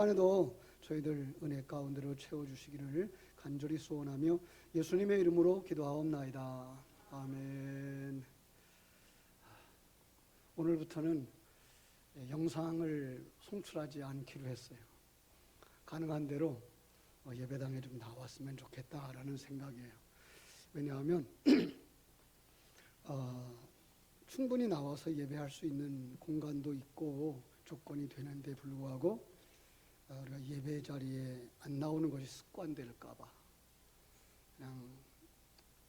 안에도 저희들 은혜 가운데로 채워주시기를 간절히 소원하며 예수님의 이름으로 기도하옵나이다. 아멘. 오늘부터는 영상을 송출하지 않기로 했어요. 가능한 대로 예배당에 좀 나왔으면 좋겠다라는 생각이에요. 왜냐하면 충분히 나와서 예배할 수 있는 공간도 있고 조건이 되는데 불구하고 우리가 예배 자리에 안 나오는 것이 습관될까봐 그냥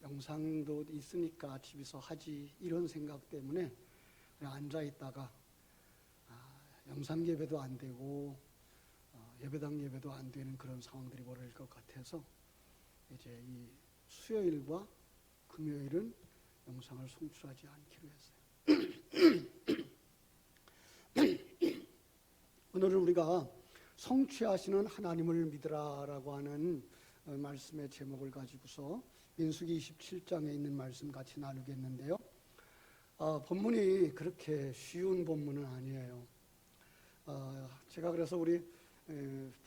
영상도 있으니까 집에서 하지 이런 생각 때문에 그냥 앉아 있다가 영상 예배도 안 되고 예배당 예배도 안 되는 그런 상황들이 벌어질 것 같아서 이제 이 수요일과 금요일은 영상을 송출하지 않기로 했어요. 오늘은 우리가 성취하시는 하나님을 믿으라라고 하는 말씀의 제목을 가지고서 민수기 27장에 있는 말씀 같이 나누겠는데요. 본문이 그렇게 쉬운 본문은 아니에요. 제가 그래서 우리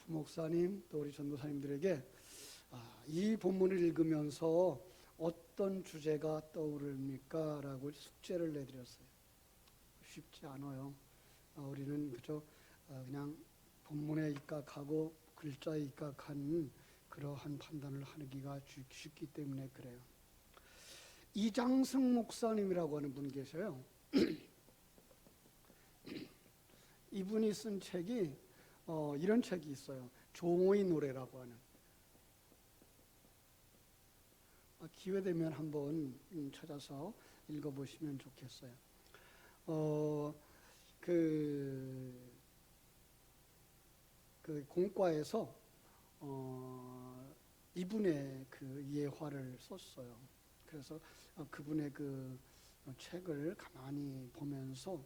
부목사님 또 우리 전도사님들에게 이 본문을 읽으면서 어떤 주제가 떠오릅니까? 라고 숙제를 내드렸어요. 쉽지 않아요. 우리는 그저 그냥 본문에 입각하고 글자에 입각한 그러한 판단을 하기가 쉽기 때문에 그래요. 이장승 목사님이라고 하는 분 계셔요. 이분이 쓴 책이 이런 책이 있어요. 종의 노래라고 하는. 기회되면 한번 찾아서 읽어보시면 좋겠어요. 그 공과에서 이분의 그 예화를 썼어요. 그래서 그분의 그 책을 가만히 보면서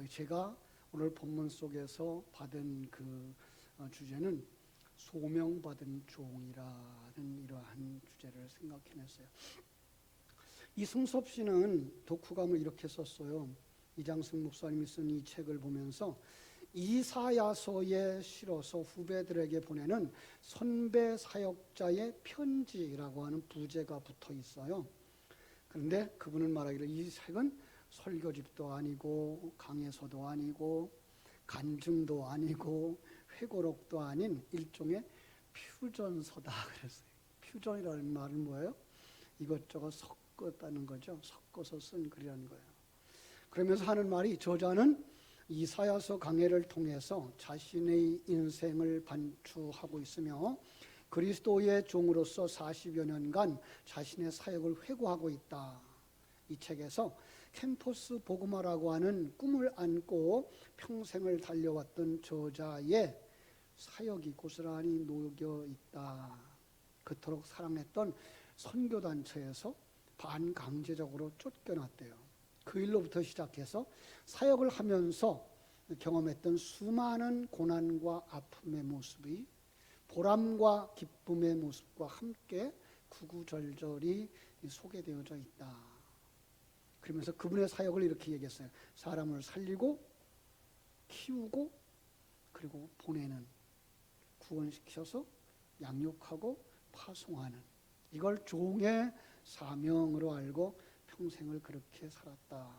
제가 오늘 본문 속에서 받은 그 주제는 소명받은 종이라는 이러한 주제를 생각해냈어요. 이승섭 씨는 독후감을 이렇게 썼어요. 이장승 목사님이 쓴 이 책을 보면서 이사야서에 실어서 후배들에게 보내는 선배 사역자의 편지라고 하는 부제가 붙어 있어요. 그런데 그분은 말하기를 이 책은 설교집도 아니고 강해서도 아니고 간증도 아니고 회고록도 아닌 일종의 퓨전서다 그랬어요. 퓨전이라는 말은 뭐예요? 이것저것 섞었다는 거죠. 섞어서 쓴 글이라는 거예요. 그러면서 하는 말이 저자는 이사야서 강해를 통해서 자신의 인생을 반추하고 있으며 그리스도의 종으로서 40여 년간 자신의 사역을 회고하고 있다. 이 책에서 캠퍼스 복음화라고 하는 꿈을 안고 평생을 달려왔던 저자의 사역이 고스란히 녹여 있다. 그토록 사랑했던 선교단체에서 반강제적으로 쫓겨났대요. 그 일로부터 시작해서 사역을 하면서 경험했던 수많은 고난과 아픔의 모습이 보람과 기쁨의 모습과 함께 구구절절히 소개되어져 있다. 그러면서 그분의 사역을 이렇게 얘기했어요. 사람을 살리고 키우고 그리고 보내는, 구원시켜서 양육하고 파송하는, 이걸 종의 사명으로 알고 평생을 그렇게 살았다.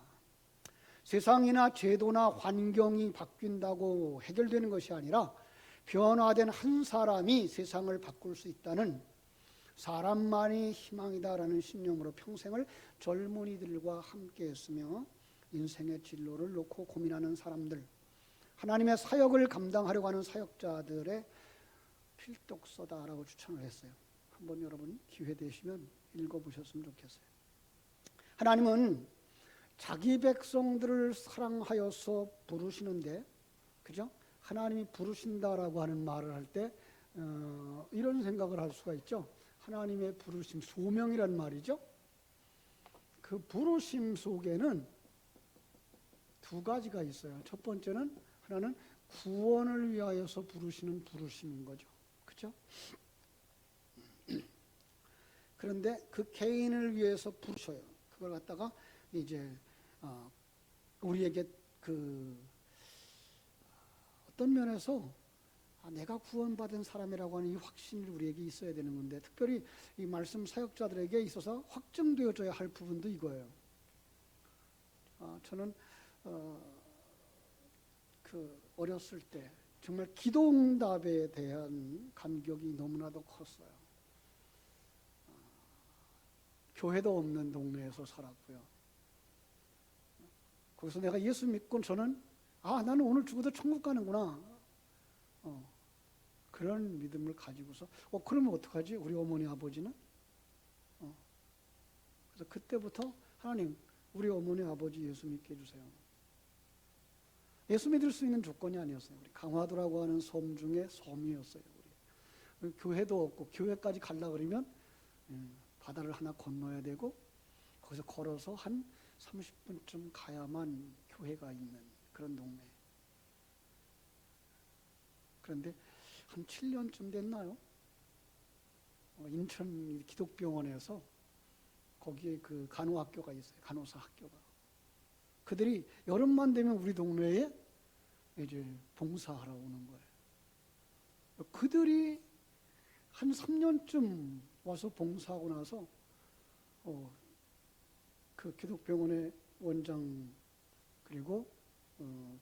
세상이나 제도나 환경이 바뀐다고 해결되는 것이 아니라 변화된 한 사람이 세상을 바꿀 수 있다는, 사람만이 희망이다라는 신념으로 평생을 젊은이들과 함께 했으며 인생의 진로를 놓고 고민하는 사람들, 하나님의 사역을 감당하려고 하는 사역자들의 필독서다라고 추천을 했어요. 한번 여러분 기회 되시면 읽어보셨으면 좋겠어요. 하나님은 자기 백성들을 사랑하여서 부르시는데, 그죠? 하나님이 부르신다라고 하는 말을 할 때 이런 생각을 할 수가 있죠. 하나님의 부르심, 소명이란 말이죠. 그 부르심 속에는 두 가지가 있어요. 첫 번째는 하나는 구원을 위하여서 부르시는 부르심인 거죠. 그죠? 그런데 그 개인을 위해서 부르셔요. 그걸 갖다가 이제 우리에게 그 어떤 면에서 내가 구원받은 사람이라고 하는 이 확신이 우리에게 있어야 되는 건데, 특별히 이 말씀 사역자들에게 있어서 확정되어져야 할 부분도 이거예요. 저는 어렸을 때 정말 기도응답에 대한 감격이 너무나도 컸어요. 교회도 없는 동네에서 살았고요. 거기서 내가 예수 믿고 저는 나는 오늘 죽어도 천국 가는구나. 그런 믿음을 가지고서 그러면 어떡하지? 우리 어머니 아버지는? 그래서 그때부터 하나님, 우리 어머니 아버지 예수 믿게 해주세요. 예수 믿을 수 있는 조건이 아니었어요. 우리 강화도라고 하는 섬 중에 섬이었어요. 우리 교회도 없고, 교회까지 가려고 그러면 바다를 하나 건너야 되고, 거기서 걸어서 한 30분쯤 가야만 교회가 있는 그런 동네. 그런데 한 7년쯤 됐나요? 인천 기독병원에서 거기에 그 간호학교가 있어요. 간호사 학교가. 그들이 여름만 되면 우리 동네에 이제 봉사하러 오는 거예요. 그들이 한 3년쯤 와서 봉사하고 나서 그 기독병원의 원장 그리고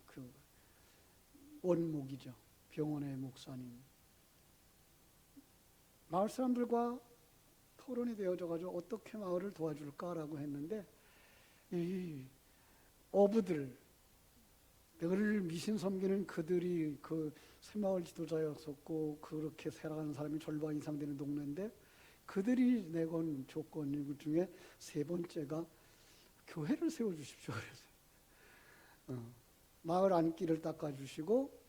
그 원목이죠. 병원의 목사님. 마을 사람들과 토론이 되어져가지고 어떻게 마을을 도와줄까라고 했는데, 이 어부들, 늘 미신 섬기는 그들이 그 새마을 지도자였었고, 그렇게 살아가는 사람이 절반 이상 되는 동네인데, 그들이 내건 조건 중에 세 번째가 교회를 세워주십시오. 그래서 마을 안길을 닦아주시고,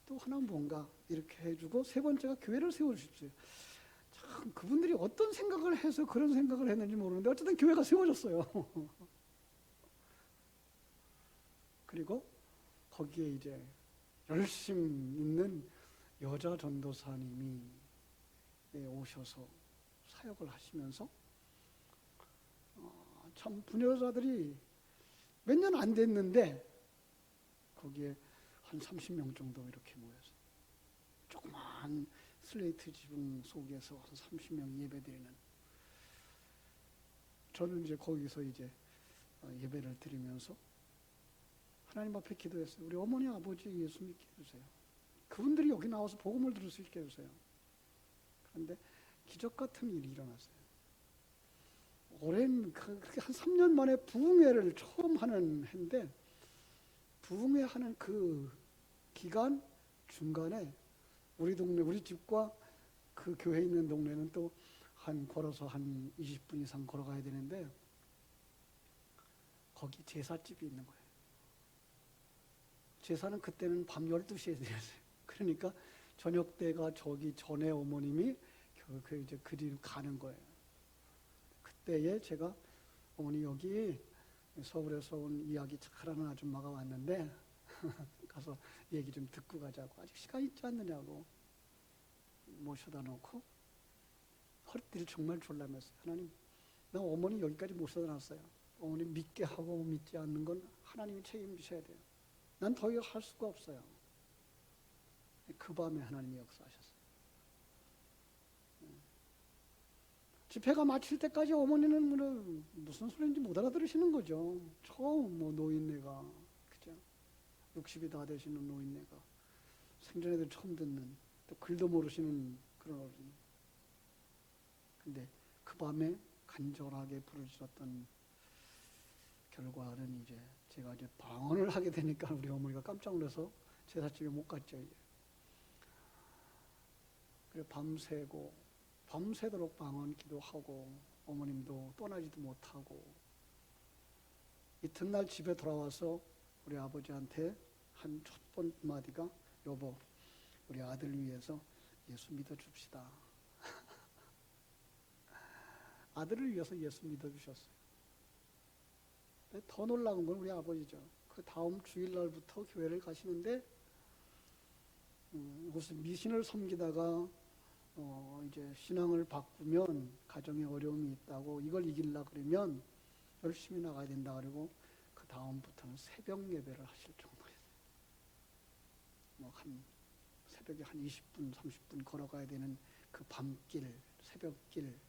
또 하나 뭔가 이렇게 해주고, 세 번째가 교회를 세워주십시오. 참 그분들이 어떤 생각을 해서 그런 생각을 했는지 모르는데 어쨌든 교회가 세워졌어요. 그리고 거기에 이제 열심 있는 여자 전도사님이 오셔서 사역을 하시면서 참 부녀자들이 몇 년 안 됐는데 거기에 한 30명 정도 이렇게 모여서 조그만 슬레이트 지붕 속에서 한 30명 예배드리는, 저는 이제 거기서 이제 예배를 드리면서 하나님 앞에 기도했어요. 우리 어머니 아버지 예수 믿게 해주세요. 그분들이 여기 나와서 복음을 들을 수 있게 해주세요. 그런데 기적 같은 일이 일어났어요. 오랜 그렇게 한 3년 만에 부흥회를 처음 하는 해인데, 부흥회 하는 그 기간 중간에 우리 동네, 우리 집과 그 교회 있는 동네는 또 걸어서 한 20분 이상 걸어가야 되는데, 거기 제사집이 있는 거예요. 제사는 그때는 밤 12시에 드렸어요. 그러니까 저녁 때가 저기 전에 어머님이 이제 그리로 가는 거예요. 그때에 제가 어머니 여기 서울에서 온 이야기 잘하는 아줌마가 왔는데 가서 얘기 좀 듣고 가자고, 아직 시간 있지 않느냐고 모셔다 놓고 허리띠를 정말 졸라맸어요. 하나님, 나 어머니 여기까지 모셔다 놨어요. 어머니 믿게 하고 믿지 않는 건 하나님이 책임지셔야 돼요. 난 더 이상 할 수가 없어요. 그 밤에 하나님이 역사하셨어요. 집회가 마칠 때까지 어머니는 무슨 소리인지 못 알아들으시는 거죠. 처음 노인네가, 그죠? 60이 다 되시는 노인네가 생전에도 처음 듣는, 또 글도 모르시는 그런 어른이. 근데 그 밤에 간절하게 부르짖었던 결과는 이제 제가 이제 방언을 하게 되니까 우리 어머니가 깜짝 놀라서 제사집에 못 갔죠. 이제. 그래 밤새도록 방언 기도하고 어머님도 떠나지도 못하고, 이튿날 집에 돌아와서 우리 아버지한테 한 첫 번 마디가, 여보, 우리 아들 위해서 예수 믿어줍시다. 아들을 위해서 예수 믿어주셨어요. 더 놀라운 건 우리 아버지죠. 그 다음 주일날부터 교회를 가시는데, 무슨 미신을 섬기다가 이제 신앙을 바꾸면 가정에 어려움이 있다고, 이걸 이기려고 그러면 열심히 나가야 된다 그러고, 그 다음부터는 새벽 예배를 하실 정도였어요. 한 새벽에 한 20분, 30분 걸어가야 되는 그 밤길, 새벽길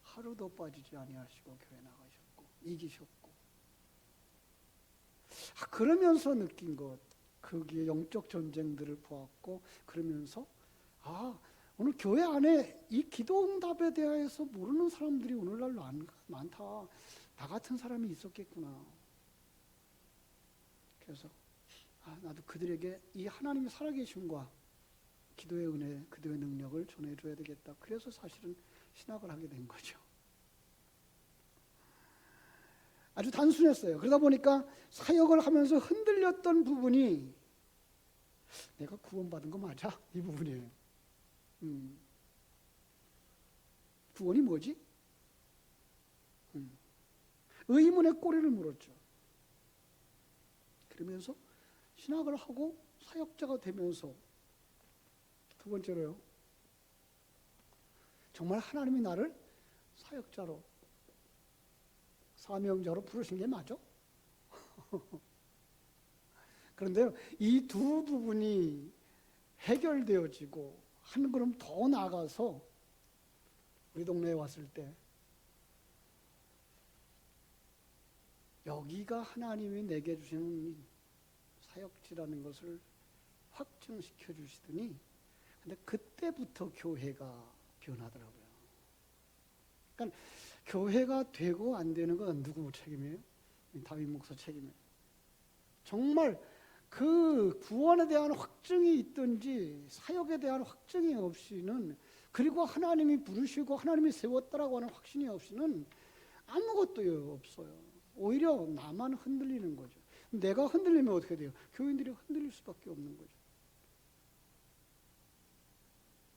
하루도 빠지지 아니하시고 교회 나가셨고 이기셨고 그러면서 느낀 것, 거기에 영적 전쟁들을 보았고 그러면서 오늘 교회 안에 이 기도 응답에 대해서 모르는 사람들이 오늘날 많다. 나 같은 사람이 있었겠구나. 그래서 나도 그들에게 이 하나님의 살아계심과 기도의 은혜, 기도의 능력을 전해줘야 되겠다. 그래서 사실은 신학을 하게 된 거죠. 아주 단순했어요. 그러다 보니까 사역을 하면서 흔들렸던 부분이 내가 구원받은 거 맞아? 이 부분이에요. 구원이 뭐지? 의문의 꼬리를 물었죠. 그러면서 신학을 하고 사역자가 되면서 두 번째로요. 정말 하나님이 나를 사역자로 사명자로 부르신 게 맞아? 그런데 이 두 부분이 해결되어지고 한 걸음 더 나아가서 우리 동네에 왔을 때 여기가 하나님이 내게 주시는 사역지라는 것을 확증시켜 주시더니 근데 그때부터 교회가 변하더라고요. 그러니까 교회가 되고 안 되는 건 누구 책임이에요? 다윗 목사 책임이에요. 정말 그 구원에 대한 확증이 있든지 사역에 대한 확증이 없이는 그리고 하나님이 부르시고 하나님이 세웠다라고 하는 확신이 없이는 아무것도 없어요. 오히려 나만 흔들리는 거죠. 내가 흔들리면 어떻게 돼요? 교인들이 흔들릴 수밖에 없는 거죠.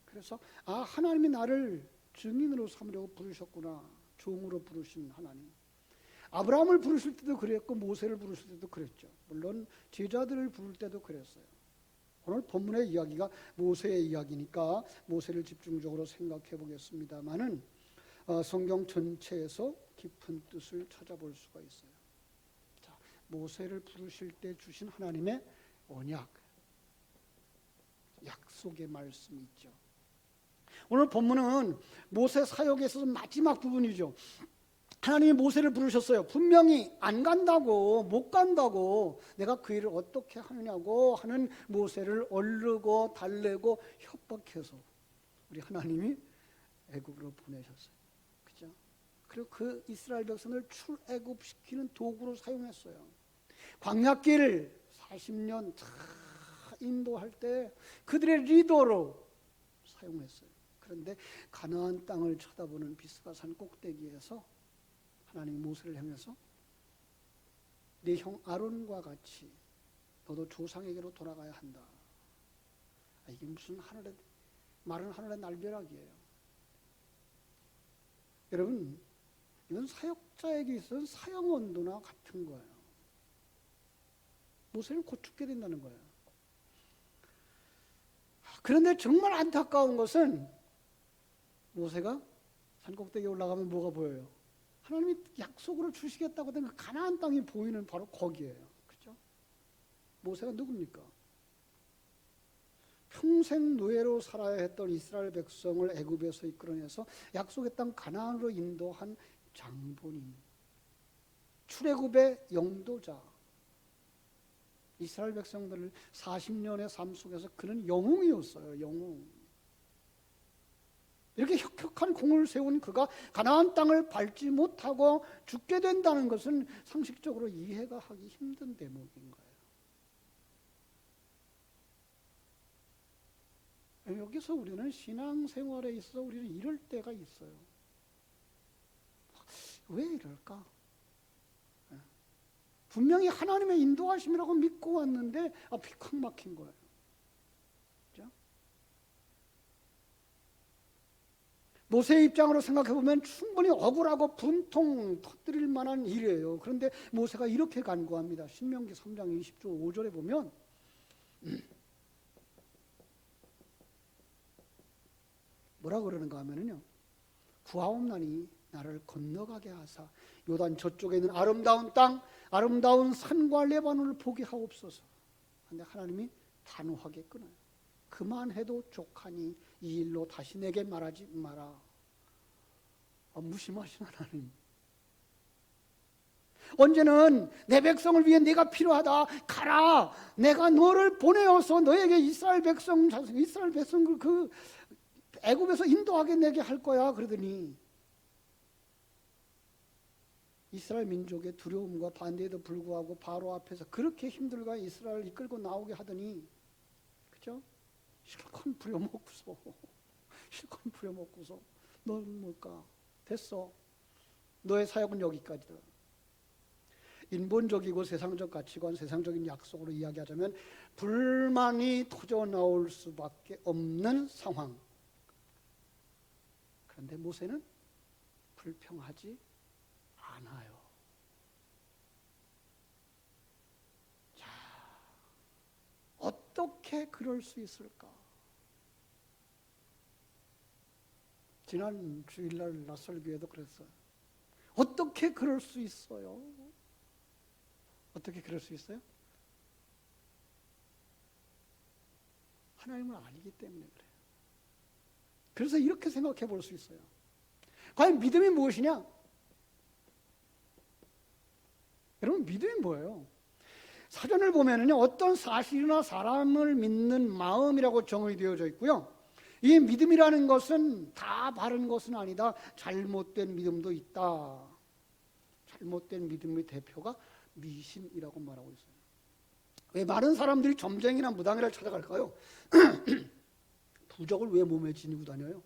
그래서 하나님이 나를 증인으로 삼으려고 부르셨구나. 종으로 부르신 하나님. 아브라함을 부르실 때도 그랬고 모세를 부르실 때도 그랬죠. 물론 제자들을 부를 때도 그랬어요. 오늘 본문의 이야기가 모세의 이야기니까 모세를 집중적으로 생각해 보겠습니다만은 성경 전체에서 깊은 뜻을 찾아볼 수가 있어요. 자, 모세를 부르실 때 주신 하나님의 언약, 약속의 말씀이 있죠. 오늘 본문은 모세 사역에 있어서 마지막 부분이죠. 하나님이 모세를 부르셨어요. 분명히 안 간다고, 못 간다고, 내가 그 일을 어떻게 하느냐고 하는 모세를 얼르고 달래고 협박해서 우리 하나님이 애굽으로 보내셨어요. 그죠? 그리고 그 이스라엘 백성을 출애굽시키는 도구로 사용했어요. 광야길을 40년 다 인도할 때 그들의 리더로 사용했어요. 그런데 가나안 땅을 쳐다보는 비스가산 꼭대기에서 하나님이 모세를 향해서 네 형 아론과 같이 너도 조상에게로 돌아가야 한다. 이게 무슨 마른 하늘의 날벼락이에요. 여러분, 이건 사역자에게 있어서 사형 언도나 같은 거예요. 모세는 곧 죽게 된다는 거예요. 그런데 정말 안타까운 것은 모세가 산꼭대기에 올라가면 뭐가 보여요? 하나님이 약속으로 주시겠다고 된 그 가나안 땅이 보이는 바로 거기에요. 그렇죠? 모세가 누굽니까? 평생 노예로 살아야 했던 이스라엘 백성을 애굽에서 이끌어내서 약속의 땅 가나안으로 인도한 장본인, 출애굽의 영도자, 이스라엘 백성들을 40년의 삶 속에서 그는 영웅이었어요. 영웅. 이렇게 혁혁한 공을 세운 그가 가나안 땅을 밟지 못하고 죽게 된다는 것은 상식적으로 이해가 하기 힘든 대목인 거예요. 여기서 우리는 신앙생활에 있어서 우리는 이럴 때가 있어요. 왜 이럴까? 분명히 하나님의 인도하심이라고 믿고 왔는데 픽확 막힌 거예요. 그렇죠? 모세의 입장으로 생각해보면 충분히 억울하고 분통 터뜨릴 만한 일이에요. 그런데 모세가 이렇게 간구합니다. 신명기 3장 20절 5절에 보면 뭐라 그러는가 하면요, 구하옵나니 나를 건너가게 하사 요단 저쪽에 있는 아름다운 땅, 아름다운 산과 레바논을 보게 하옵소서. 근데 하나님이 단호하게 끊어요. 그만해도 족하니 이 일로 다시 내게 말하지 마라. 무심하신 하나님. 언제는 내 백성을 위해 네가 필요하다. 가라. 내가 너를 보내어서 너에게 이스라엘 백성을 그 애굽에서 인도하게 내게 할 거야. 그러더니 이스라엘 민족의 두려움과 반대에도 불구하고 바로 앞에서 그렇게 힘들게 이스라엘을 이끌고 나오게 하더니, 그죠? 실컷 부려먹고서 넌 뭘까? 됐어. 너의 사역은 여기까지다. 인본적이고 세상적 가치관, 세상적인 약속으로 이야기하자면 불만이 터져 나올 수밖에 없는 상황. 그런데 모세는 불평하지 않아요. 자, 어떻게 그럴 수 있을까? 지난 주일날 낯설교회도 그랬어요. 어떻게 그럴 수 있어요? 어떻게 그럴 수 있어요? 하나님을 아니기 때문에 그래요. 그래서 이렇게 생각해 볼 수 있어요. 과연 믿음이 무엇이냐? 여러분, 믿음이 뭐예요? 사전을 보면은요, 어떤 사실이나 사람을 믿는 마음이라고 정의되어져 있고요. 이 믿음이라는 것은 다 바른 것은 아니다. 잘못된 믿음도 있다. 잘못된 믿음의 대표가 미신이라고 말하고 있어요. 왜 많은 사람들이 점쟁이나 무당이를 찾아갈까요? 부적을 왜 몸에 지니고 다녀요?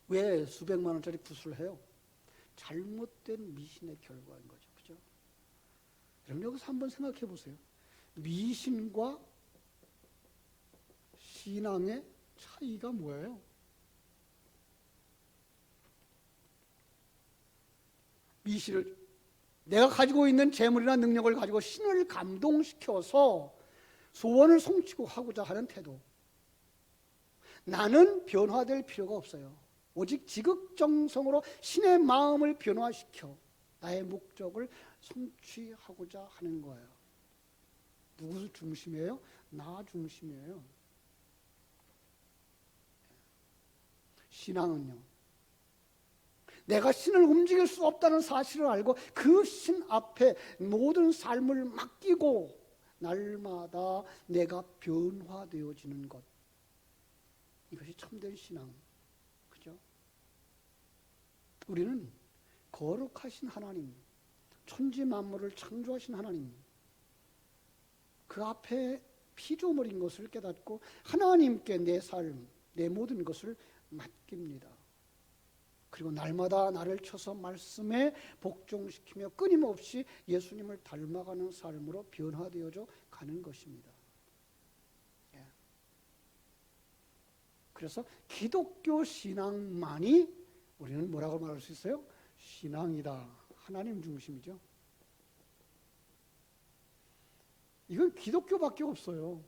왜 수백만 원짜리 굿을 해요? 잘못된 미신의 결과인 거죠. 그죠? 여러분, 여기서 한번 생각해 보세요. 미신과 신앙의 차이가 뭐예요? 미신을, 내가 가지고 있는 재물이나 능력을 가지고 신을 감동시켜서 소원을 성취고 하고자 하는 태도. 나는 변화될 필요가 없어요. 오직 지극정성으로 신의 마음을 변화시켜 나의 목적을 성취하고자 하는 거예요. 누구 중심이에요? 나 중심이에요. 신앙은요, 내가 신을 움직일 수 없다는 사실을 알고 그 신 앞에 모든 삶을 맡기고 날마다 내가 변화되어지는 것, 이것이 참된 신앙. 그죠? 우리는 거룩하신 하나님, 천지 만물을 창조하신 하나님, 그 앞에 피조물인 것을 깨닫고 하나님께 내 삶, 내 모든 것을 맡깁니다. 그리고 날마다 나를 쳐서 말씀에 복종시키며 끊임없이 예수님을 닮아가는 삶으로 변화되어져 가는 것입니다. 예. 그래서 기독교 신앙만이 우리는 뭐라고 말할 수 있어요? 신앙이다. 하나님 중심이죠. 이건 기독교밖에 없어요.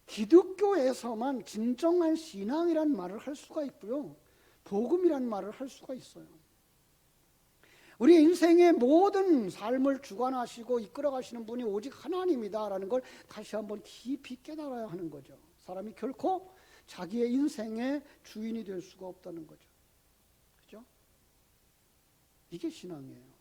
기독교에서만 진정한 신앙이란 말을 할 수가 있고요. 복음이란 말을 할 수가 있어요. 우리 인생의 모든 삶을 주관하시고 이끌어가시는 분이 오직 하나님이다라는 걸 다시 한번 깊이 깨달아야 하는 거죠. 사람이 결코 자기의 인생의 주인이 될 수가 없다는 거죠. 그죠? 이게 신앙이에요.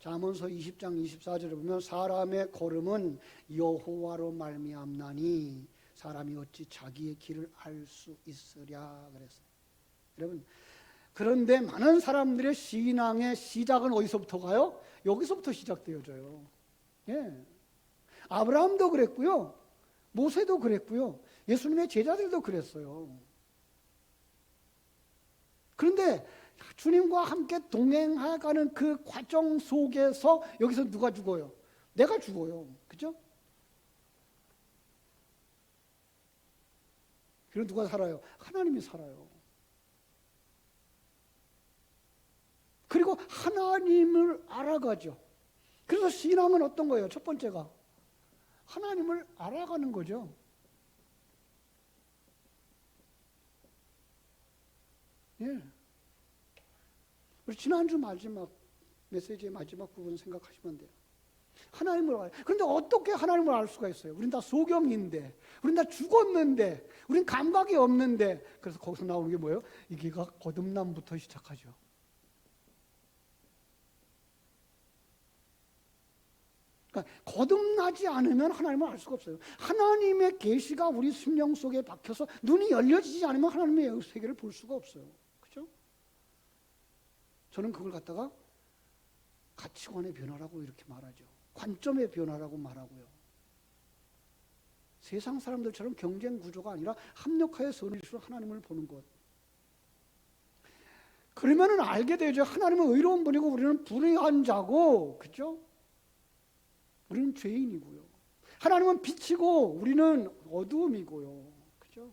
잠언서 20장 24절에 보면 사람의 걸음은 여호와로 말미암나니 사람이 어찌 자기의 길을 알 수 있으랴 그랬어요. 여러분, 그런데 많은 사람들의 신앙의 시작은 어디서부터 가요? 여기서부터 시작되어져요. 예. 아브라함도 그랬고요. 모세도 그랬고요. 예수님의 제자들도 그랬어요. 그런데 주님과 함께 동행해가는 그 과정 속에서 여기서 누가 죽어요? 내가 죽어요. 그죠? 그리고 누가 살아요? 하나님이 살아요. 그리고 하나님을 알아가죠. 그래서 신앙은 어떤 거예요? 첫 번째가 하나님을 알아가는 거죠. 예. 우리 지난주 마지막 메시지의 마지막 부분 생각하시면 돼요. 하나님을 알. 그런데 어떻게 하나님을 알 수가 있어요? 우린 다 소경인데, 우린 다 죽었는데, 우린 감각이 없는데. 그래서 거기서 나오는 게 뭐예요? 이게가 거듭남부터 시작하죠. 그러니까 거듭나지 않으면 하나님을 알 수가 없어요. 하나님의 계시가 우리 심령 속에 박혀서 눈이 열려지지 않으면 하나님의 세계를 볼 수가 없어요. 그렇죠? 저는 그걸 갖다가 가치관의 변화라고 이렇게 말하죠. 관점의 변화라고 말하고요. 세상 사람들처럼 경쟁 구조가 아니라 합력하여 선일수로 하나님을 보는 것. 그러면은 알게 되죠. 하나님은 의로운 분이고 우리는 불의한 자고, 그렇죠? 우리는 죄인이고요. 하나님은 빛이고 우리는 어두움이고요. 그렇죠?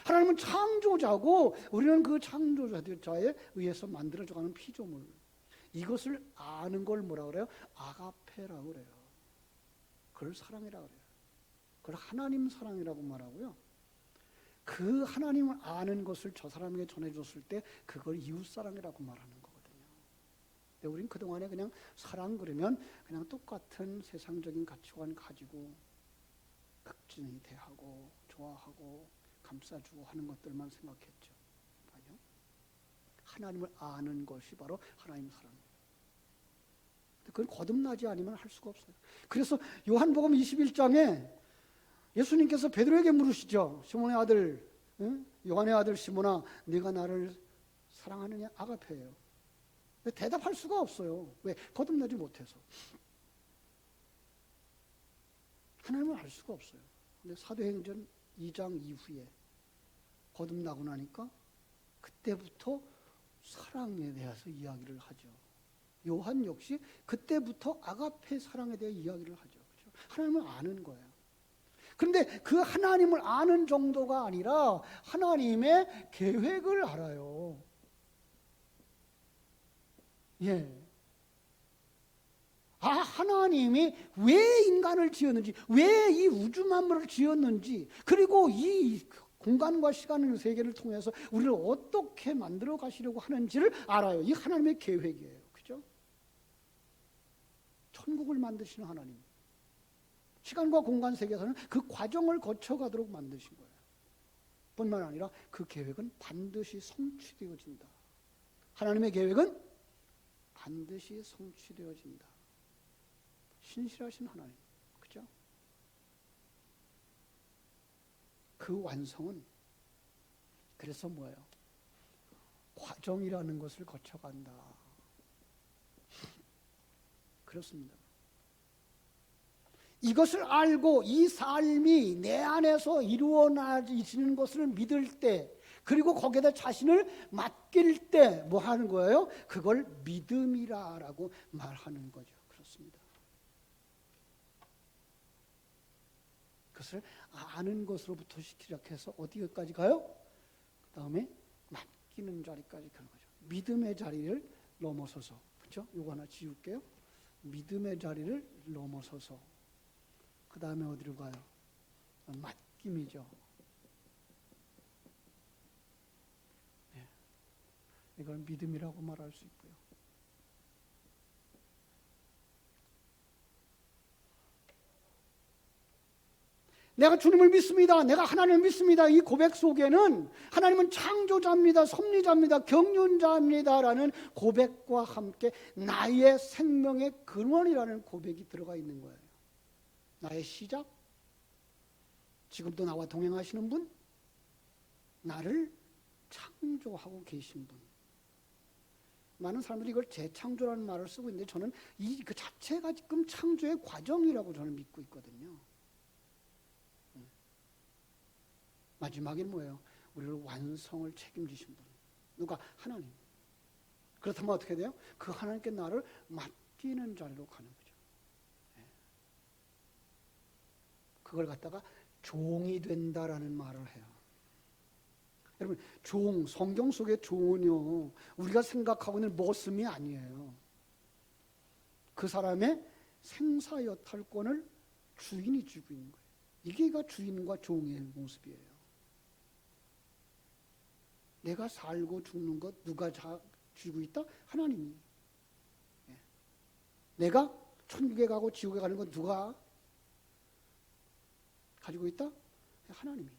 하나님은 창조자고 우리는 그 창조자에 의해서 만들어져가는 피조물. 이것을 아는 걸 뭐라고 그래요? 아가페라고 그래요. 그걸 사랑이라고 그래요. 그걸 하나님 사랑이라고 말하고요. 그 하나님을 아는 것을 저 사람에게 전해줬을 때 그걸 이웃사랑이라고 말하는 거거든요. 근데 우린 그동안에 그냥 사랑 그러면 그냥 똑같은 세상적인 가치관 가지고 극진히 대하고 좋아하고 감싸주고 하는 것들만 생각했죠. 아니요. 하나님을 아는 것이 바로 하나님 사랑이에요. 그건 거듭나지 않으면 할 수가 없어요. 그래서 요한복음 21장에 예수님께서 베드로에게 물으시죠. 시몬의 아들, 요한의 아들 시몬아, 네가 나를 사랑하느냐? 아가페예요. 대답할 수가 없어요. 왜? 거듭나지 못해서. 하나님을 알 수가 없어요. 근데 사도행전 2장 이후에 거듭나고 나니까 그때부터 사랑에 대해서 이야기를 하죠. 요한 역시 그때부터 아가페 사랑에 대해 이야기를 하죠. 그렇죠? 하나님을 아는 거예요. 그런데 그 하나님을 아는 정도가 아니라 하나님의 계획을 알아요. 예. 하나님이 왜 인간을 지었는지, 왜 이 우주 만물을 지었는지, 그리고 이 공간과 시간의 세계를 통해서 우리를 어떻게 만들어 가시려고 하는지를 알아요. 이 하나님의 계획이에요. 그죠? 천국을 만드시는 하나님. 시간과 공간 세계에서는 그 과정을 거쳐가도록 만드신 거예요. 뿐만 아니라 그 계획은 반드시 성취되어진다. 하나님의 계획은 반드시 성취되어진다. 신실하신 하나님. 그죠? 그 완성은 그래서 뭐예요? 과정이라는 것을 거쳐간다. 그렇습니다. 이것을 알고 이 삶이 내 안에서 이루어지는 것을 믿을 때, 그리고 거기에다 자신을 맡길 때 뭐 하는 거예요? 그걸 믿음이라고 말하는 거죠. 그렇습니다. 그것을 아는 것으로부터 시작해서 어디까지 가요? 그 다음에 맡기는 자리까지 가는 거죠. 믿음의 자리를 넘어서서, 그렇죠? 이거 하나 지울게요. 믿음의 자리를 넘어서서 그 다음에 어디로 가요? 맡김이죠. 네. 이걸 믿음이라고 말할 수 있고요. 내가 주님을 믿습니다. 내가 하나님을 믿습니다. 이 고백 속에는 하나님은 창조자입니다. 섭리자입니다. 경륜자입니다라는 고백과 함께 나의 생명의 근원이라는 고백이 들어가 있는 거예요. 나의 시작, 지금도 나와 동행하시는 분, 나를 창조하고 계신 분. 많은 사람들이 이걸 재창조라는 말을 쓰고 있는데 저는 그 자체가 지금 창조의 과정이라고 저는 믿고 있거든요. 마지막엔 뭐예요? 우리를 완성을 책임지신 분. 누가? 하나님. 그렇다면 어떻게 돼요? 그 하나님께 나를 맡기는 자리로 가는 거죠. 그걸 갖다가 종이 된다라는 말을 해요. 여러분, 종, 성경 속의 종은요, 우리가 생각하고 있는 머슴이 아니에요. 그 사람의 생사여탈권을 주인이 쥐고 있는 거예요. 이게가 주인과 종의 모습이에요. 내가 살고 죽는 것 누가 쥐고 있다? 하나님이. 내가 천국에 가고 지옥에 가는 건 누가 가지고 있다? 하나님이.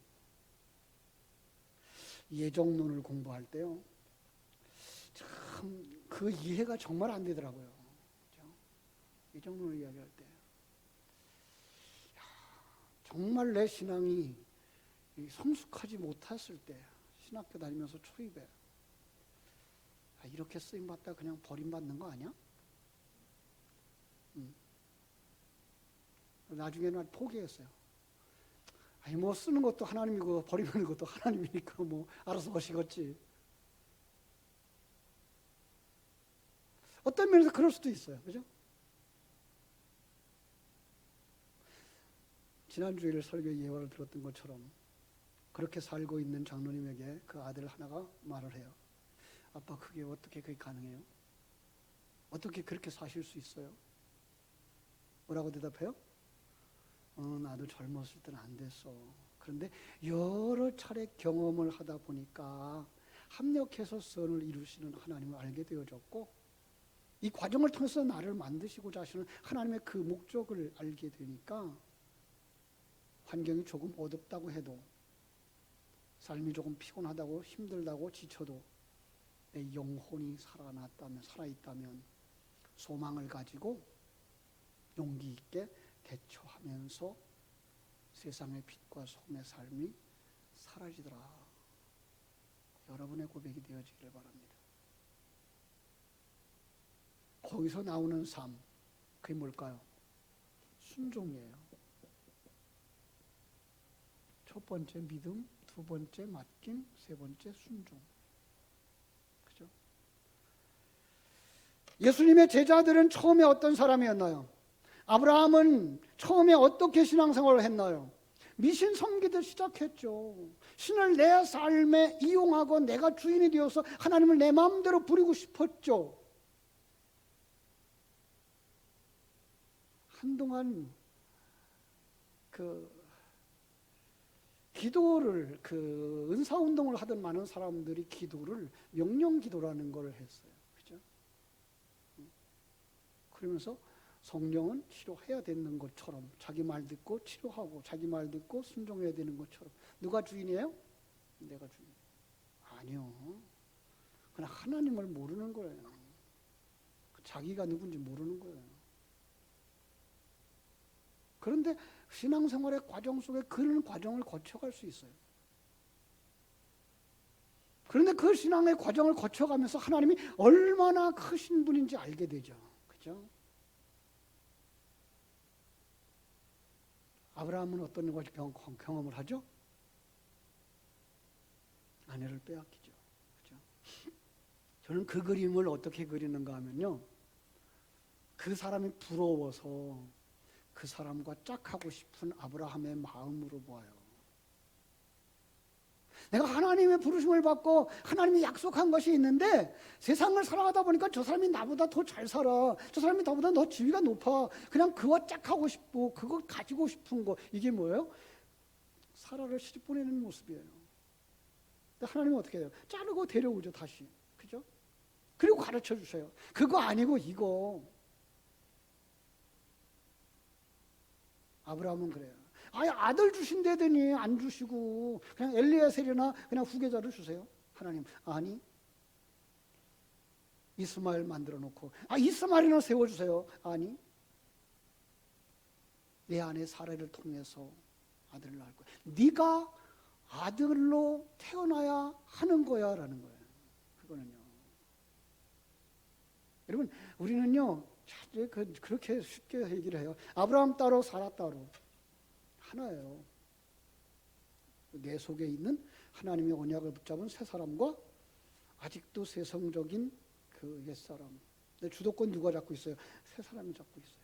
예정론을 공부할 때요, 참 그 이해가 정말 안 되더라고요. 그렇죠? 예정론을 이야기할 때 정말 내 신앙이 성숙하지 못했을 때, 신학교 다니면서 초입에 이렇게 쓰임받다 그냥 버림받는 거 아니야? 나중에는 포기했어요. 아니 뭐 쓰는 것도 하나님이고 버리는 것도 하나님이니까 뭐 알아서 하시겠지. 어떤 면에서 그럴 수도 있어요. 그죠? 지난주일 설교 예화를 들었던 것처럼 그렇게 살고 있는 장로님에게 그 아들 하나가 말을 해요. 아빠, 그게 어떻게 그게 가능해요? 어떻게 그렇게 사실 수 있어요? 뭐라고 대답해요? 나도 젊었을 때는 안 됐어. 그런데 여러 차례 경험을 하다 보니까 합력해서 선을 이루시는 하나님을 알게 되어졌고, 이 과정을 통해서 나를 만드시고자 하시는 하나님의 그 목적을 알게 되니까 환경이 조금 어둡다고 해도, 삶이 조금 피곤하다고 힘들다고 지쳐도 내 영혼이 살아있다면 소망을 가지고 용기 있게 대처하면서 세상의 빛과 소금의 삶이 사라지더라. 여러분의 고백이 되어지기를 바랍니다. 거기서 나오는 삶, 그게 뭘까요? 순종이에요. 첫 번째 믿음, 두 번째 맡김, 세 번째 순종. 그죠? 예수님의 제자들은 처음에 어떤 사람이었나요? 아브라함은 처음에 어떻게 신앙생활을 했나요? 미신 섬기듯 시작했죠. 신을 내 삶에 이용하고 내가 주인이 되어서 하나님을 내 마음대로 부리고 싶었죠. 한동안 기도를 은사운동을 하던 많은 사람들이 기도를 명령기도라는 걸 했어요. 그죠? 그러면서 성령은 치료해야 되는 것처럼 자기 말 듣고 치료하고 자기 말 듣고 순종해야 되는 것처럼. 누가 주인이에요? 내가 주인. 아니요. 그냥 하나님을 모르는 거예요. 자기가 누군지 모르는 거예요. 그런데 신앙생활의 과정 속에 그런 과정을 거쳐갈 수 있어요. 그런데 그 신앙의 과정을 거쳐가면서 하나님이 얼마나 크신 분인지 알게 되죠. 그죠? 아브라함은 어떤 것을 경험을 하죠? 아내를 빼앗기죠. 그죠? 저는 그 그림을 어떻게 그리는가 하면요, 그 사람이 부러워서 그 사람과 짝하고 싶은 아브라함의 마음으로 보아요. 내가 하나님의 부르심을 받고 하나님이 약속한 것이 있는데 세상을 살아가다 보니까 저 사람이 나보다 더 잘 살아, 저 사람이 나보다 더 지위가 높아, 그냥 그와 짝하고 싶고 그걸 가지고 싶은 거, 이게 뭐예요? 사라를 시집 보내는 모습이에요. 근데 하나님은 어떻게 해요? 자르고 데려오죠, 다시. 그죠? 그리고 가르쳐 주세요. 그거 아니고 이거. 아브라함은 그래요. 아들 주신다더니 안 주시고 그냥 엘리에셀이나 그냥 후계자를 주세요. 하나님, 아니, 이스마엘 만들어 놓고 이스마엘이나 세워주세요. 아니, 내 아내 사라를 통해서 아들을 낳을 거야. 네가 아들로 태어나야 하는 거야 라는 거예요. 그거는요, 여러분, 우리는요 그렇게 쉽게 얘기를 해요. 아브라함 따로 사라 따로 하나예요. 내 속에 있는 하나님의 언약을 붙잡은 새 사람과 아직도 세성적인 그 옛사람. 근데 주도권 누가 잡고 있어요? 새 사람이 잡고 있어요.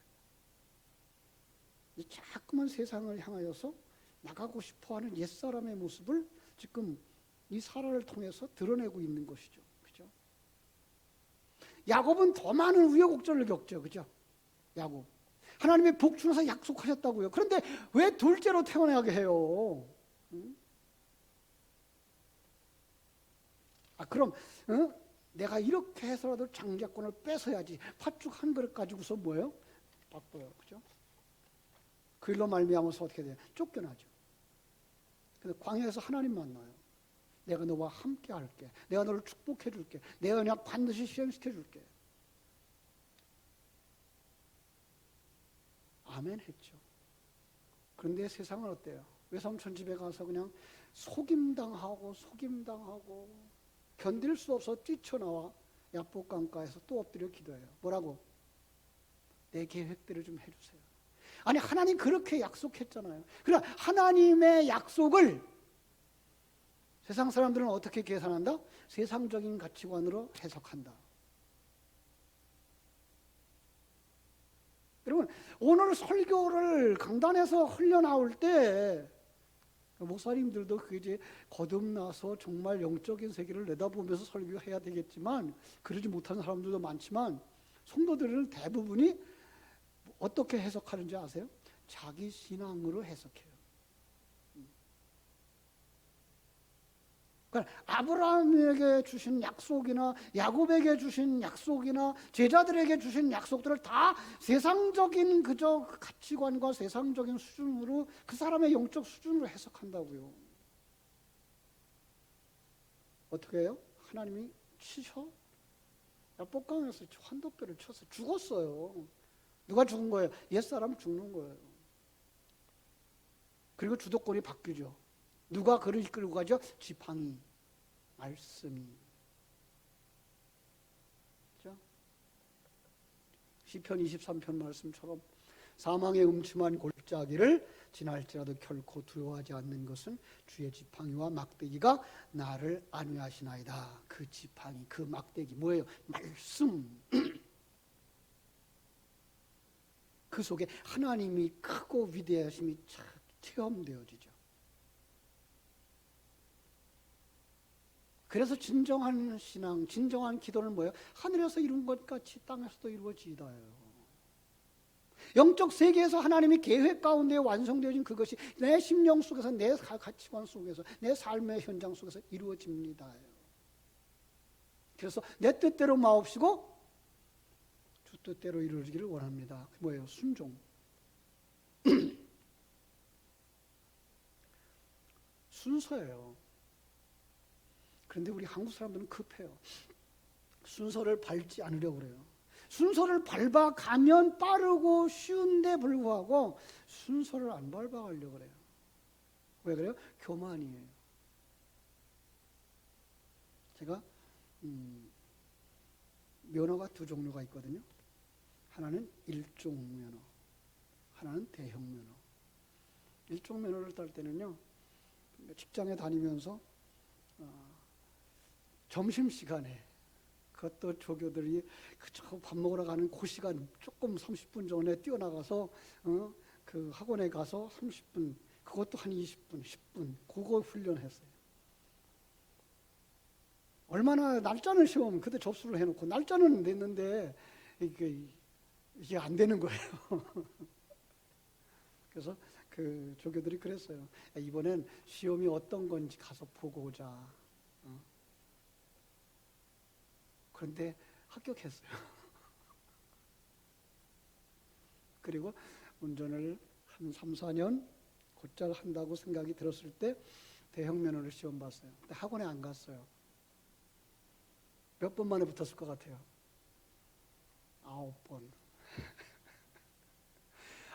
자꾸만 세상을 향하여서 나가고 싶어하는 옛사람의 모습을 지금 이 사라를 통해서 드러내고 있는 것이죠. 그죠? 야곱은 더 많은 우여곡절을 겪죠. 그죠? 야곱. 하나님의 복 주셔서 약속하셨다고요. 그런데 왜 둘째로 태어나게 해요? 그럼 내가 이렇게 해서라도 장자권을 뺏어야지. 팥죽 한 그릇 가지고서 뭐예요? 바빠요. 그죠? 그 일로 말미암아서 어떻게 돼요? 쫓겨나죠. 근데 광야에서 하나님 만나요. 내가 너와 함께 할게. 내가 너를 축복해 줄게. 내 언약 반드시 실현시켜 줄게. 아멘 했죠. 그런데 세상은 어때요? 외삼촌 집에 가서 그냥 속임당하고 견딜 수 없어 뛰쳐나와 야복강가에서 또 엎드려 기도해요. 뭐라고? 내 계획대로 좀 해주세요. 아니 하나님 그렇게 약속했잖아요. 그러나 하나님의 약속을 세상 사람들은 어떻게 계산한다? 세상적인 가치관으로 해석한다. 여러분 오늘 설교를 강단에서 흘려나올 때 목사님들도 그게 이제 거듭나서 정말 영적인 세계를 내다보면서 설교해야 되겠지만 그러지 못하는 사람들도 많지만 성도들은 대부분이 어떻게 해석하는지 아세요? 자기 신앙으로 해석해요. 그러니까 아브라함에게 주신 약속이나 야곱에게 주신 약속이나 제자들에게 주신 약속들을 다 세상적인 그저 가치관과 세상적인 수준으로 그 사람의 영적 수준으로 해석한다고요. 어떻게 해요? 하나님이 치셔? 야복강에서 환도뼈를 쳐서 죽었어요. 누가 죽은 거예요? 옛사람 죽는 거예요. 그리고 주도권이 바뀌죠. 누가 그를 이끌고 가죠? 지팡이, 말씀이. 그렇죠? 시편 23편 말씀처럼 사망의 음침한 골짜기를 지날지라도 결코 두려워하지 않는 것은 주의 지팡이와 막대기가 나를 안위하시나이다. 그 지팡이, 그 막대기 뭐예요? 말씀. 그 속에 하나님이 크고 위대하심이 체험되어지죠. 그래서 진정한 신앙, 진정한 기도는 뭐예요? 하늘에서 이룬 것 같이 땅에서도 이루어지이다예요. 영적 세계에서 하나님이 계획 가운데 완성되어진 그것이 내 심령 속에서, 내 가치관 속에서, 내 삶의 현장 속에서 이루어집니다. 그래서 내 뜻대로 마옵시고 주 뜻대로 이루어지기를 원합니다. 뭐예요? 순종. 순서예요. 그런데 우리 한국 사람들은 급해요. 순서를 밟지 않으려고 그래요. 순서를 밟아가면 빠르고 쉬운데 불구하고 순서를 안 밟아가려고 그래요. 왜 그래요? 교만이에요. 제가 면허가 두 종류가 있거든요. 하나는 일종 면허, 하나는 대형 면허. 일종 면허를 딸 때는요, 직장에 다니면서 점심시간에 그것도 조교들이 밥 먹으러 가는 그 시간 조금 30분 전에 뛰어나가서 그 학원에 가서 30분, 그것도 한 20분, 10분 그거 훈련했어요. 얼마나 날짜는 시험 그때 접수를 해놓고 날짜는 냈는데 이게 안 되는 거예요. 그래서 그 조교들이 그랬어요. 이번엔 시험이 어떤 건지 가서 보고 오자. 그런데 합격했어요. 그리고 운전을 한 3, 4년 곧잘 한다고 생각이 들었을 때 대형 면허를 시험 봤어요. 근데 학원에 안 갔어요. 몇 번 만에 붙었을 것 같아요? 9번.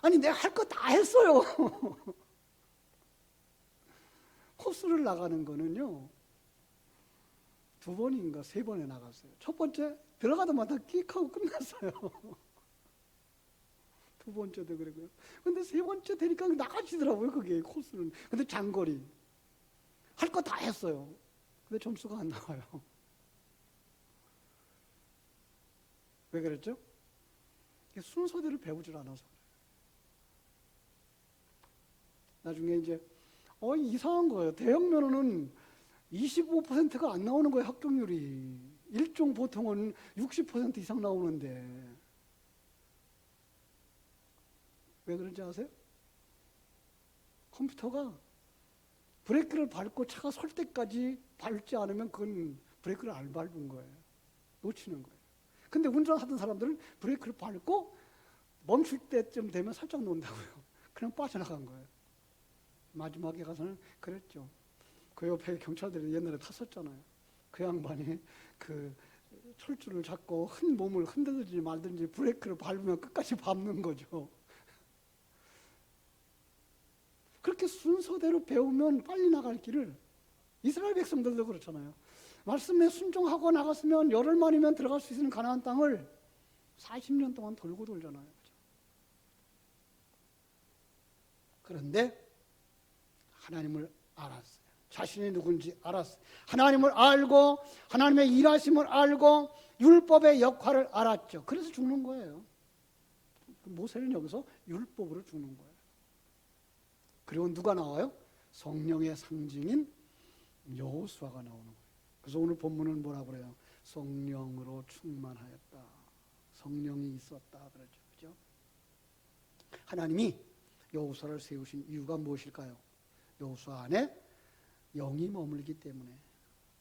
아니 내가 할 거 다 했어요. 코스를 나가는 거는요 2번인가 3번에 나갔어요. 첫 번째 들어가자마자 끽 하고 끝났어요. 두 번째도 그러고요. 근데 세 번째 되니까 나가지더라고요, 그게 코스는. 근데 장거리. 할 거 다 했어요. 근데 점수가 안 나와요. 왜 그랬죠? 순서대로 배우질 않아서 그래요. 나중에 이제 이상한 거예요. 대형 면허는 25%가 안 나오는 거예요, 합격률이. 일종 보통은 60% 이상 나오는데. 왜 그런지 아세요? 컴퓨터가 브레이크를 밟고 차가 설 때까지 밟지 않으면 그건 브레이크를 안 밟은 거예요. 놓치는 거예요. 근데 운전하던 사람들은 브레이크를 밟고 멈출 때쯤 되면 살짝 놓는다고요. 그냥 빠져나간 거예요. 마지막에 가서는 그랬죠. 그 옆에 경찰들이 옛날에 탔었잖아요. 그 양반이 그 철줄을 잡고 큰 몸을 흔들든지 말든지 브레이크를 밟으면 끝까지 밟는 거죠. 그렇게 순서대로 배우면 빨리 나갈 길을, 이스라엘 백성들도 그렇잖아요. 말씀에 순종하고 나갔으면 열흘 만이면 들어갈 수 있는 가나안 땅을 40년 동안 돌고 돌잖아요. 그런데 하나님을 알았어요. 자신이 누군지 알았어요. 하나님을 알고 하나님의 일하심을 알고 율법의 역할을 알았죠. 그래서 죽는 거예요. 모세는 여기서 율법으로 죽는 거예요. 그리고 누가 나와요? 성령의 상징인 여호수아가 나오는 거예요. 그래서 오늘 본문은 뭐라고 그래요? 성령으로 충만하였다. 성령이 있었다 그러죠. 그죠? 하나님이 여호수아를 세우신 이유가 무엇일까요? 여호수아 안에 영이 머물기 때문에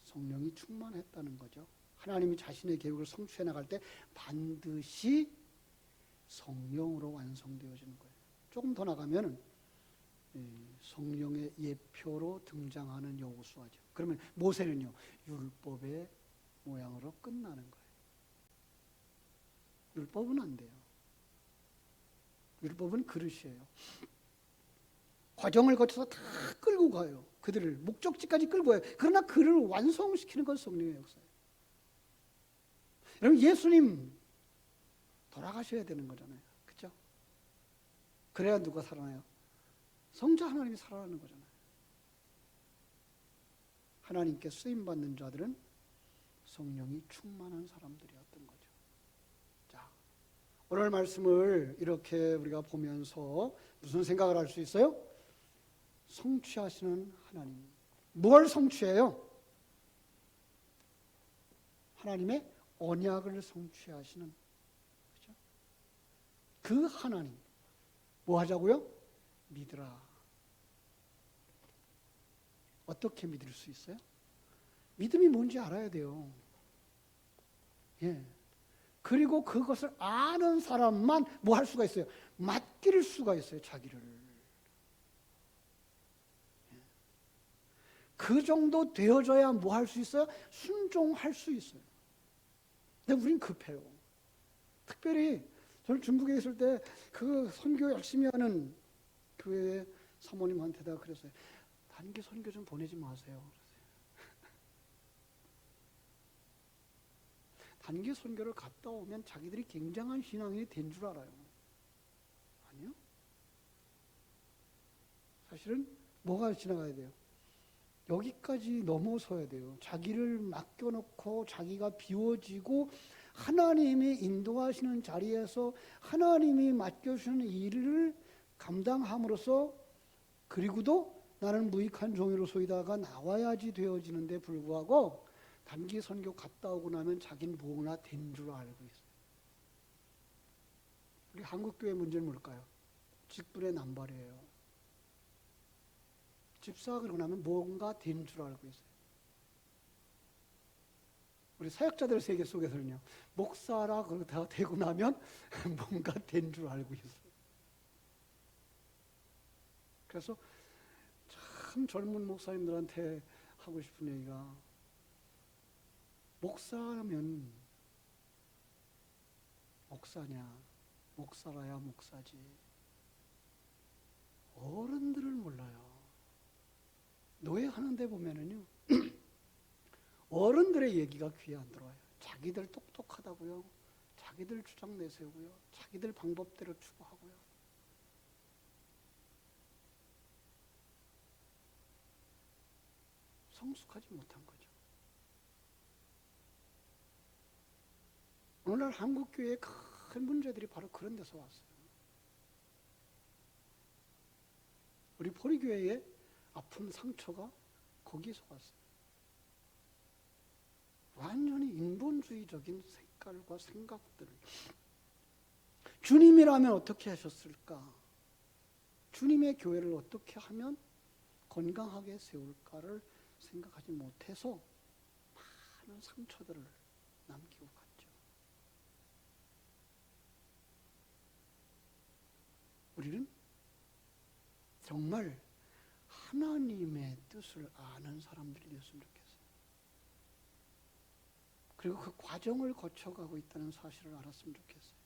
성령이 충만했다는 거죠. 하나님이 자신의 계획을 성취해 나갈 때 반드시 성령으로 완성되어지는 거예요. 조금 더 나가면 성령의 예표로 등장하는 여호수아죠. 그러면 모세는요, 율법의 모양으로 끝나는 거예요. 율법은 안 돼요. 율법은 그릇이에요. 과정을 거쳐서 다 끌고 가요. 그들을 목적지까지 끌고 가요. 그러나 그를 완성시키는 건 성령의 역사예요. 여러분, 예수님 돌아가셔야 되는 거잖아요. 그렇죠? 그래야 누가 살아나요? 성자 하나님이 살아나는 거잖아요. 하나님께 쓰임받는 자들은 성령이 충만한 사람들이었던 거죠. 자, 오늘 말씀을 이렇게 우리가 보면서 무슨 생각을 할 수 있어요? 성취하시는 하나님. 뭘 성취해요? 하나님의 언약을 성취하시는, 그렇죠? 그 하나님 뭐 하자고요? 믿으라. 어떻게 믿을 수 있어요? 믿음이 뭔지 알아야 돼요. 예. 그리고 그것을 아는 사람만 뭐 할 수가 있어요? 맡길 수가 있어요, 자기를. 그 정도 되어져야 뭐 할 수 있어요? 순종할 수 있어요. 근데 우린 급해요. 특별히 저는 중국에 있을 때 그 선교 열심히 하는 교회 사모님한테다 그랬어요. 단기 선교 좀 보내지 마세요. 단기 선교를 갔다 오면 자기들이 굉장한 신앙인이 된 줄 알아요. 아니요. 사실은 뭐가 지나가야 돼요? 여기까지 넘어서야 돼요. 자기를 맡겨놓고 자기가 비워지고 하나님이 인도하시는 자리에서 하나님이 맡겨주시는 일을 감당함으로써, 그리고도 나는 무익한 종이로소이다가 나와야지 되어지는데 불구하고 단기 선교 갔다 오고 나면 자기는 뭐나 된 줄 알고 있어요. 우리 한국교회 문제는 뭘까요? 직분의 남발이에요. 집사가 그러고 나면 뭔가 된 줄 알고 있어요. 우리 사역자들 세계 속에서는요, 목사라 그러고 다 되고 나면 뭔가 된 줄 알고 있어요. 그래서 참 젊은 목사님들한테 하고 싶은 얘기가, 목사라면 목사냐, 목사라야 목사지. 어른들을 몰라요. 노예하는 데 보면은요, 어른들의 얘기가 귀에 안 들어와요. 자기들 똑똑하다고요, 자기들 주장 내세우고요, 자기들 방법대로 추구하고요. 성숙하지 못한 거죠. 오늘날 한국교회의 큰 문제들이 바로 그런 데서 왔어요. 우리 포리교회의 아픈 상처가 거기서 왔어요. 완전히 인본주의적인 색깔과 생각들을, 주님이라면 어떻게 하셨을까? 주님의 교회를 어떻게 하면 건강하게 세울까를 생각하지 못해서 많은 상처들을 남기고 갔죠. 우리는 정말 하나님의 뜻을 아는 사람들이 되었으면 좋겠어요. 그리고 그 과정을 거쳐가고 있다는 사실을 알았으면 좋겠어요.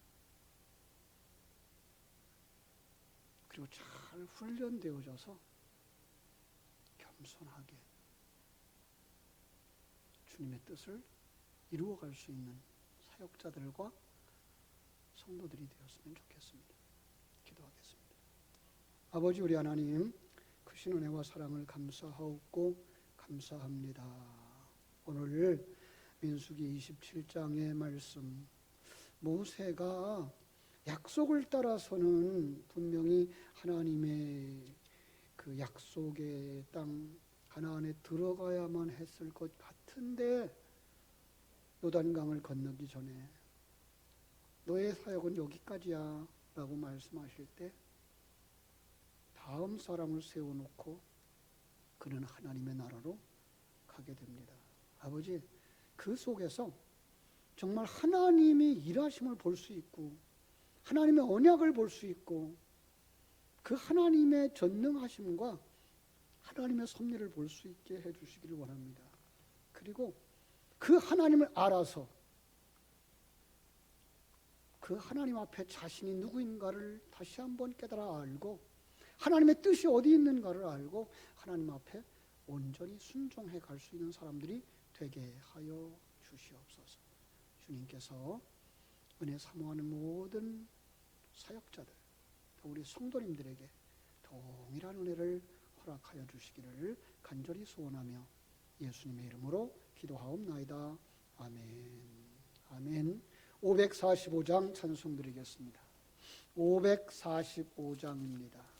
그리고 잘 훈련되어져서 겸손하게 주님의 뜻을 이루어갈 수 있는 사역자들과 성도들이 되었으면 좋겠습니다. 기도하겠습니다. 아버지 우리 하나님, 크신 은혜와 사랑을 감사하옵고 감사합니다. 오늘 민수기 27장의 말씀, 모세가 약속을 따라서는 분명히 하나님의 그 약속의 땅 가나안에 들어가야만 했을 것 같은데, 요단강을 건너기 전에 너의 사역은 여기까지야 라고 말씀하실 때 다음 사람을 세워놓고 그는 하나님의 나라로 가게 됩니다. 아버지, 그 속에서 정말 하나님이 일하심을 볼 수 있고 하나님의 언약을 볼 수 있고 그 하나님의 전능하심과 하나님의 섭리를 볼 수 있게 해주시기를 원합니다. 그리고 그 하나님을 알아서 그 하나님 앞에 자신이 누구인가를 다시 한번 깨달아 알고 하나님의 뜻이 어디 있는가를 알고 하나님 앞에 온전히 순종해 갈 수 있는 사람들이 되게 하여 주시옵소서. 주님께서 은혜 사모하는 모든 사역자들, 또 우리 성도님들에게 동일한 은혜를 허락하여 주시기를 간절히 소원하며 예수님의 이름으로 기도하옵나이다. 아멘. 아멘. 545장 찬송 드리겠습니다. 545장입니다.